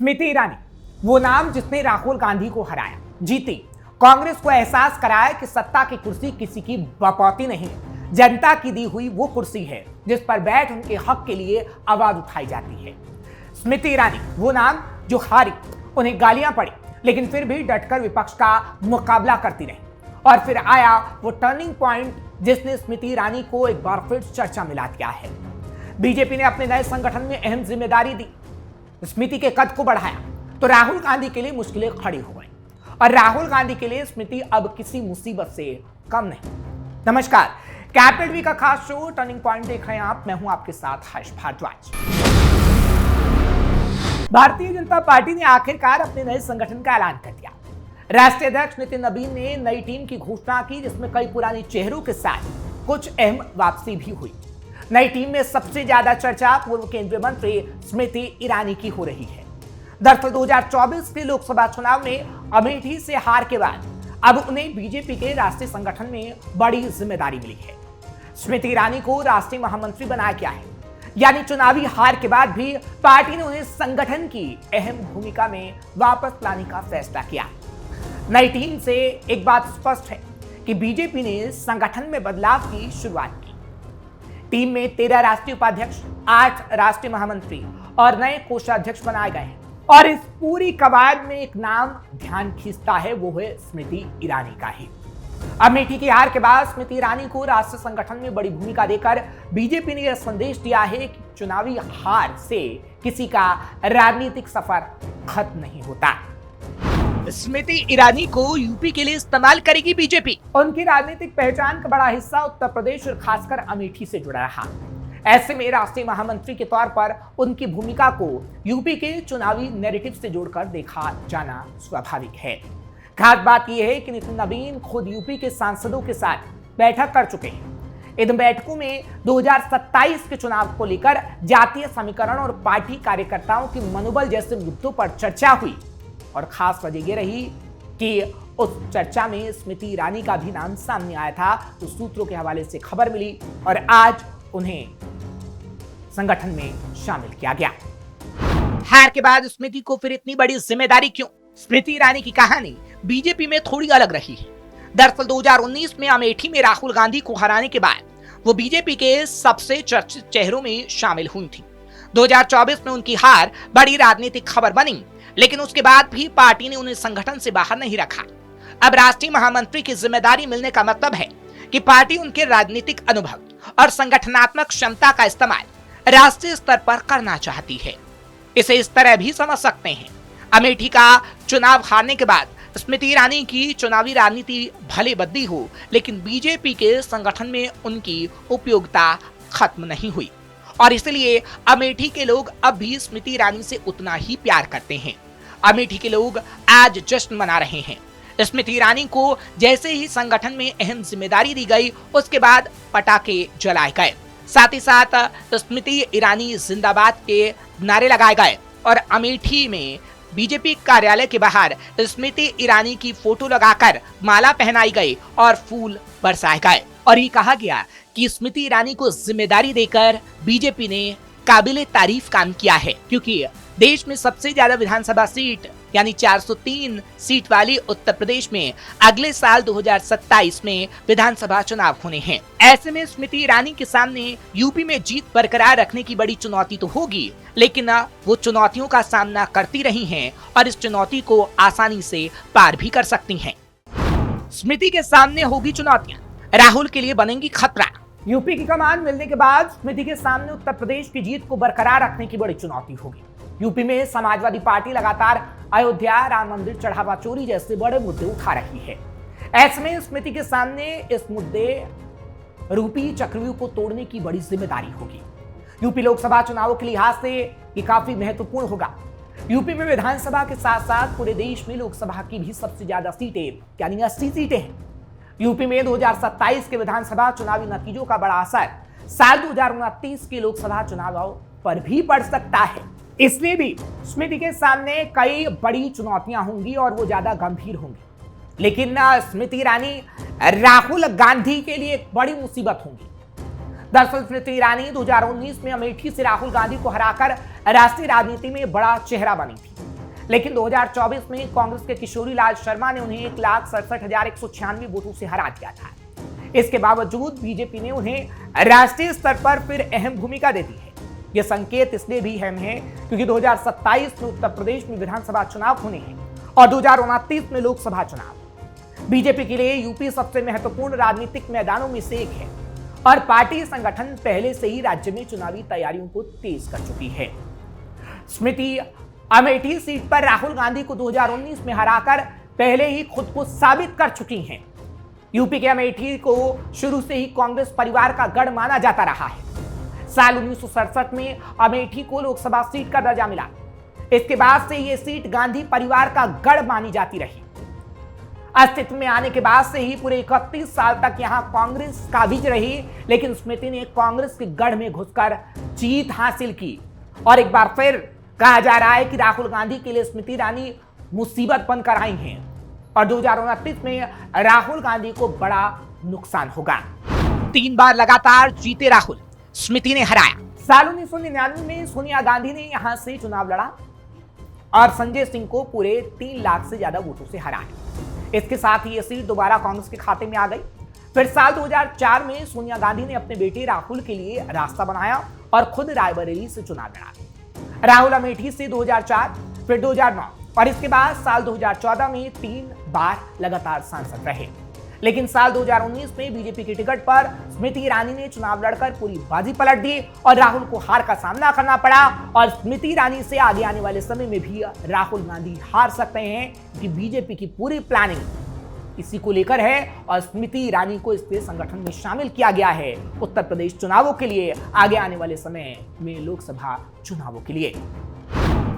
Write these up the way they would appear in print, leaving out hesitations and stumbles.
स्मृति ईरानी, वो नाम जिसने राहुल गांधी को हराया, जीती, कांग्रेस को एहसास कराया कि सत्ता की कुर्सी किसी की बपौती नहीं, जनता की दी हुई वो कुर्सी है जिस पर बैठ उनके हक के लिए आवाज उठाई जाती है। स्मृति ईरानी, वो नाम जो हारी, उन्हें गालियां पड़ी, लेकिन फिर भी डटकर विपक्ष का मुकाबला करती रही। और फिर आया वो टर्निंग पॉइंट जिसने स्मृति ईरानी को एक बार फिर चर्चा मिला दिया है। बीजेपी ने अपने नए संगठन में अहम जिम्मेदारी दी, स्मृति के कद को बढ़ाया, तो राहुल गांधी के लिए मुश्किलें खड़ी हो गई। और राहुल गांधी के लिए स्मृति अब किसी मुसीबत से कम नहीं। नमस्कार, कैपिटल वी का खास शो टर्निंग पॉइंट देख रहे हैं आप। मैं हूं आपके साथ हर्ष भारद्वाज। भारतीय जनता पार्टी ने आखिरकार अपने नए संगठन का ऐलान कर दिया। राष्ट्रीय अध्यक्ष नितिन नबीन ने नई टीम की घोषणा की, जिसमें कई पुराने चेहरों के साथ कुछ अहम वापसी भी हुई। नई टीम में सबसे ज्यादा चर्चा पूर्व केंद्रीय मंत्री स्मृति ईरानी की हो रही है। दरअसल 2024 के लोकसभा चुनाव में अमेठी से हार के बाद अब उन्हें बीजेपी के राष्ट्रीय संगठन में बड़ी जिम्मेदारी मिली है। स्मृति ईरानी को राष्ट्रीय महामंत्री बनाया गया है, यानी चुनावी हार के बाद भी पार्टी ने उन्हें संगठन की अहम भूमिका में वापस लाने का फैसला किया। नई टीम से एक बात स्पष्ट है कि बीजेपी ने संगठन में बदलाव की शुरुआत की। टीम में 13 राष्ट्रीय उपाध्यक्ष, 8 राष्ट्रीय महामंत्री और नए कोषाध्यक्ष बनाए गए हैं। और इस पूरी कवायद में एक नाम ध्यान खींचता है, वो है स्मृति ईरानी का ही। अमेठी की हार के बाद स्मृति ईरानी को राष्ट्रीय संगठन में बड़ी भूमिका देकर बीजेपी ने यह संदेश दिया है कि चुनावी हार से किसी का राजनीतिक सफर खत्म नहीं होता। स्मृति ईरानी को यूपी के लिए इस्तेमाल करेगी बीजेपी। उनकी राजनीतिक पहचान का बड़ा हिस्सा उत्तर प्रदेश और खासकर अमेठी से जुड़ा रहा। ऐसे में राष्ट्रीय महामंत्री के तौर पर उनकी भूमिका को यूपी के चुनावी नैरेटिव से जोड़कर देखा जाना स्वाभाविक है। खास बात यह है कि नितिन नबीन खुद यूपी के सांसदों के साथ बैठक कर चुके हैं। इन बैठकों में 2027 के चुनाव को लेकर जातीय समीकरण और पार्टी कार्यकर्ताओं के मनोबल जैसे मुद्दों पर चर्चा हुई। और खास वजह यह रही कि उस चर्चा में स्मृति ईरानी का भी नाम सामने आया था, तो सूत्रों के हवाले से खबर मिली और आज उन्हें संगठन में शामिल किया गया। हार के बाद स्मृति को फिर इतनी बड़ी जिम्मेदारी क्यों? स्मृति ईरानी की कहानी बीजेपी में थोड़ी अलग रही है। दरअसल 2019 में अमेठी में राहुल गांधी को हराने के बाद वो बीजेपी के सबसे चर्चित चेहरों में शामिल हुई थी। 2024 में उनकी हार बड़ी राजनीतिक खबर बनी, लेकिन उसके बाद भी पार्टी ने उन्हें संगठन से बाहर नहीं रखा। अब राष्ट्रीय महामंत्री की जिम्मेदारी मिलने का मतलब है कि पार्टी उनके राजनीतिक अनुभव और संगठनात्मक क्षमता का इस्तेमाल राष्ट्रीय स्तर पर करना चाहती है। इसे इस तरह भी समझ सकते हैं, अमेठी का चुनाव हारने के बाद स्मृति ईरानी की चुनावी राजनीति भले बदली हो, लेकिन बीजेपी के संगठन में उनकी उपयोगिता खत्म नहीं हुई। और इसलिए अमेठी के लोग अब भी स्मृति ईरानी से उतना ही प्यार करते हैं। अमेठी के लोग आज जश्न मना रहे हैं। स्मृति ईरानी को जैसे ही संगठन में अहम जिम्मेदारी दी गई, उसके बाद पटाखे जलाए गए। साथ ही साथ स्मृति ईरानी जिंदाबाद के नारे लगाए गए और अमेठी में बीजेपी कार्यालय के बाहर स्मृति ईरानी की फोटो लगाकर माला पहनाई गई और फूल बरसाए गए। और ये कहा गया कि स्मृति ईरानी को जिम्मेदारी देकर बीजेपी ने काबिले तारीफ काम किया है, क्योंकि देश में सबसे ज्यादा विधानसभा सीट यानी 403 सीट वाली उत्तर प्रदेश में अगले साल 2027 में विधानसभा चुनाव होने हैं। ऐसे में स्मृति ईरानी के सामने यूपी में जीत बरकरार रखने की बड़ी चुनौती तो होगी, लेकिन वो चुनौतियों का सामना करती रही हैं और इस चुनौती को आसानी से पार भी कर सकती हैं। स्मृति के सामने होगी चुनौतियां, राहुल के लिए बनेंगी खतरा। यूपी की कमान मिलने के बाद स्मृति के सामने उत्तर प्रदेश की जीत को बरकरार रखने की बड़ी चुनौती होगी। यूपी में समाजवादी पार्टी लगातार अयोध्या, राम मंदिर, चढ़ावा चोरी जैसे बड़े मुद्दे उठा रही है। ऐसे में स्मृति के सामने इस मुद्दे रूपी चक्रव्यूह को तोड़ने की बड़ी जिम्मेदारी होगी। यूपी लोकसभा चुनावों के लिहाज से ये काफी महत्वपूर्ण होगा। यूपी में विधानसभा के साथ साथ पूरे देश में लोकसभा की भी सबसे ज्यादा सीटें यानी 80 सीटें हैं। यूपी में 2027 के विधानसभा चुनावी नतीजों का बड़ा असर साल 2029 के लोकसभा चुनावों पर भी पड़ सकता है। इसलिए भी स्मृति के सामने कई बड़ी चुनौतियां होंगी और वो ज्यादा गंभीर होंगी। लेकिन स्मृति ईरानी राहुल गांधी के लिए एक बड़ी मुसीबत होंगी। दरअसल स्मृति ईरानी 2019 में अमेठी से राहुल गांधी को हराकर राष्ट्रीय राजनीति में बड़ा चेहरा बनी थी। लेकिन 2024 में कांग्रेस के किशोरी लाल शर्मा ने उन्हें 1,67,196 वोटों से हरा दिया था। इसके बावजूद बीजेपी ने उन्हें राष्ट्रीय स्तर पर फिर अहम भूमिका दे दी है। यह संकेत इसलिए भी अहम है क्योंकि 2027 में उत्तर प्रदेश में विधानसभा चुनाव होने हैं और 2029 में लोकसभा चुनाव। बीजेपी के लिए यूपी सबसे महत्वपूर्ण राजनीतिक मैदानों में से एक है और पार्टी संगठन पहले से ही राज्य में चुनावी तैयारियों को तेज कर चुकी है। स्मृति अमेठी सीट पर राहुल गांधी को 2019 में हराकर पहले ही खुद को साबित कर चुकी हैं। यूपी के अमेठी को शुरू से ही कांग्रेस परिवार का गढ़ माना जाता रहा है। साल 1967 में अमेठी को लोकसभा सीट का दर्जा मिला। इसके बाद से यह सीट गांधी परिवार का गढ़ मानी जाती रही। अस्तित्व में आने के बाद से ही पूरे 31 साल तक यहां कांग्रेस काबिज रही, लेकिन स्मृति ने कांग्रेस के गढ़ में घुसकर जीत हासिल की और एक बार फिर कहा जा रहा है कि राहुल गांधी के लिए स्मृति ईरानी मुसीबत बनकर आई हैं और 2029 में राहुल गांधी को बड़ा नुकसान होगा। 3 बार लगातार जीते राहुल, स्मृति ने हराया। साल 1999 में सोनिया गांधी ने यहां से चुनाव लड़ा और संजय सिंह को पूरे 3 लाख से ज्यादा वोटों से हराया। इसके साथ ही यह सीट दोबारा कांग्रेस के खाते में आ गई। फिर साल 2004 में सोनिया गांधी ने अपने बेटे राहुल के लिए रास्ता बनाया और खुद रायबरेली से चुनाव लड़ा। राहुल अमेठी से 2004, फिर 2009 और इसके बाद साल 2014 में 3 बार लगातार सांसद रहे। लेकिन साल 2019 में बीजेपी की टिकट पर स्मृति ईरानी ने चुनाव लड़कर पूरी बाजी पलट दी और राहुल को हार का सामना करना पड़ा और स्मृति ईरानी से आगे आने वाले समय में भी राहुल गांधी हार सकते हैं कि बीजेपी की पूरी प्लानिंग इसी को लेकर है और स्मृति ईरानी को इसके संगठन में शामिल किया गया है उत्तर प्रदेश चुनावों के लिए, आगे आने वाले समय में लोकसभा चुनावों के लिए।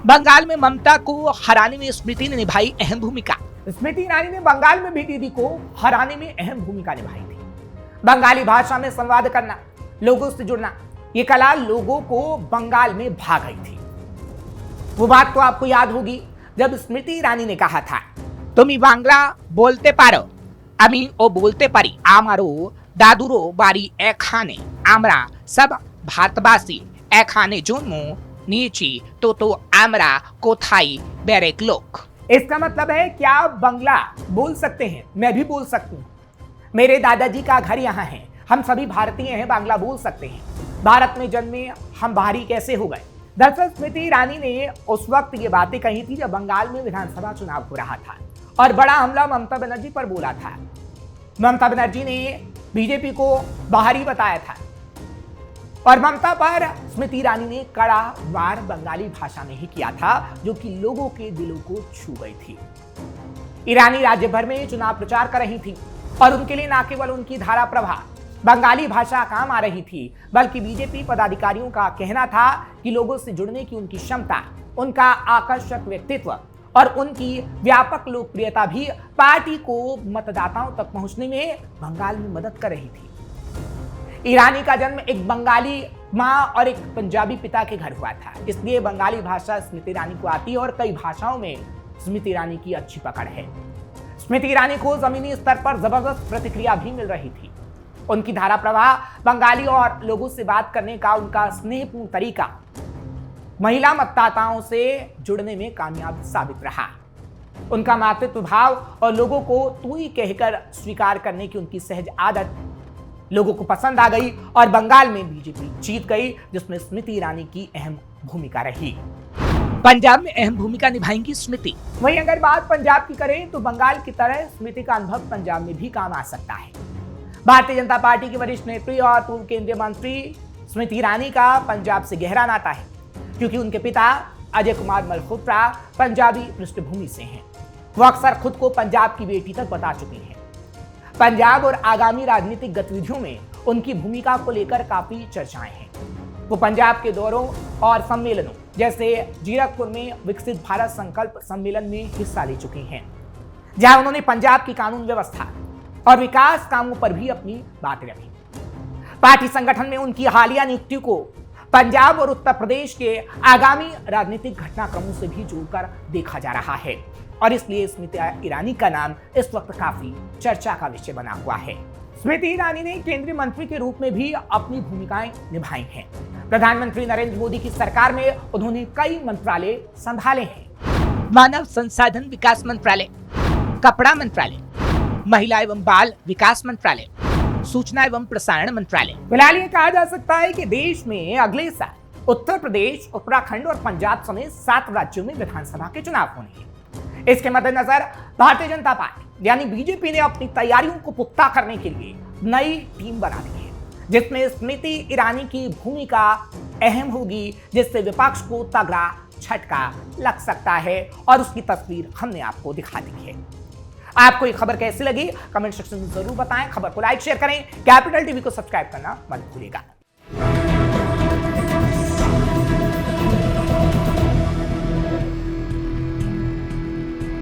बंगाल में ममता को हराने में स्मृति ने निभाई अहम भूमिका। स्मृति ईरानी ने बंगाल में भी दीदी को हराने में अहम भूमिका निभाई थी। बंगाली भाषा में संवाद करना, लोगों से जुड़ना, ये कला लोगों को बंगाल में भा गई थी। वो बात तो आपको याद होगी जब स्मृति ईरानी ने कहा था, तुमी बांग्ला बोलते पारो, अमी ओ बोलते पारी, आमारो दादुरो बारी एखाने, आमरा सब भारतवासी एखाने जन्मो नीची तो आमरा कोथाई बेरेक लोक। इसका मतलब है कि आप बंगला बोल सकते हैं, मैं भी बोल सकती हूँ, मेरे दादाजी का घर यहाँ है, हम सभी भारतीय हैं, बांग्ला बोल सकते हैं, भारत में जन्मे हम बाहरी कैसे हो गए। दरअसल स्मृति ईरानी ने उस वक्त ये बातें कही थी जब बंगाल में विधानसभा चुनाव हो रहा था और बड़ा हमला ममता बनर्जी पर बोला था। ममता बनर्जी ने बीजेपी को बाहरी बताया था और ममता पर स्मृति ईरानी ने कड़ा वार बंगाली भाषा में ही किया था, जो कि लोगों के दिलों को छू गई थी। ईरानी राज्य भर में चुनाव प्रचार कर रही थी और उनके लिए न केवल उनकी धारा प्रभा बंगाली भाषा काम आ रही थी, बल्कि बीजेपी पदाधिकारियों का कहना था कि लोगों से जुड़ने की उनकी क्षमता, उनका आकर्षक व्यक्तित्व और उनकी व्यापक लोकप्रियता भी पार्टी को मतदाताओं तक पहुंचने में बंगाल में मदद कर रही थी। ईरानी का जन्म एक बंगाली माँ और एक पंजाबी पिता के घर हुआ था, इसलिए बंगाली भाषा स्मृति ईरानी को आती है और कई भाषाओं में स्मृति ईरानी की अच्छी पकड़ है। स्मृति ईरानी को जमीनी स्तर पर जबरदस्त प्रतिक्रिया भी मिल रही थी। उनकी धारा प्रवाह, बंगाली और लोगों से बात करने का उनका स्नेहपूर्ण तरीका महिला मतदाताओं से जुड़ने में कामयाब साबित रहा। उनका मातृत्व भाव और लोगों को तू ही कहकर स्वीकार करने की उनकी सहज आदत लोगों को पसंद आ गई और बंगाल में बीजेपी जीत गई, जिसमें स्मृति ईरानी की अहम भूमिका रही। पंजाब में अहम भूमिका निभाएंगी स्मृति। वहीं अगर बात पंजाब की करें तो बंगाल की तरह स्मृति का अनुभव पंजाब में भी काम आ सकता है। भारतीय जनता पार्टी की वरिष्ठ नेत्री और पूर्व केंद्रीय मंत्री स्मृति ईरानी का पंजाब से गहरा नाता है, क्योंकि उनके पिता अजय कुमार मल्होत्रा पंजाबी पृष्ठभूमि से हैं। वो अक्सर खुद को पंजाब की बेटी तक बता चुकी हैं। पंजाब और आगामी राजनीतिक गतिविधियों में उनकी भूमिका को लेकर काफी चर्चाएं हैं। वो पंजाब के दौरों और सम्मेलनों जैसे जीरकपुर में विकसित भारत संकल्प सम्मेलन में हिस्सा ले चुकी हैं, जहां उन्होंने पंजाब की कानून व्यवस्था और विकास कामों पर भी अपनी बातें रखी। पार्टी संगठन में उनकी हालिया नियुक्ति को पंजाब और उत्तर प्रदेश के आगामी राजनीतिक घटनाक्रमों से भी जोड़कर देखा जा रहा है और इसलिए स्मृति ईरानी का नाम इस वक्त काफी चर्चा का विषय बना हुआ है। स्मृति ईरानी ने केंद्रीय मंत्री के रूप में भी अपनी भूमिकाएं निभाई हैं। प्रधानमंत्री नरेंद्र मोदी की सरकार में उन्होंने कई मंत्रालय संभाले हैं। मानव संसाधन विकास मंत्रालय, कपड़ा मंत्रालय, महिला एवं बाल विकास मंत्रालय, सूचना एवं प्रसारण मंत्रालय। फिलहाल ये कहा जा सकता है कि देश में अगले साल उत्तर प्रदेश, उत्तराखंड और पंजाब समेत 7 राज्यों में विधानसभा के चुनाव होने हैं। इसके मद्देनजर भारतीय जनता पार्टी यानी बीजेपी ने अपनी तैयारियों को पुख्ता करने के लिए नई टीम बना दी है, जिसमें स्मृति ईरानी की भूमिका अहम होगी, जिससे विपक्ष को तगड़ा झटका लग सकता है और उसकी तस्वीर हमने आपको दिखा दी है। आपको ये खबर कैसी लगी कमेंट सेक्शन में जरूर बताएं। खबर को लाइक शेयर करें, कैपिटल टीवी को सब्सक्राइब करना मत भूलिएगा।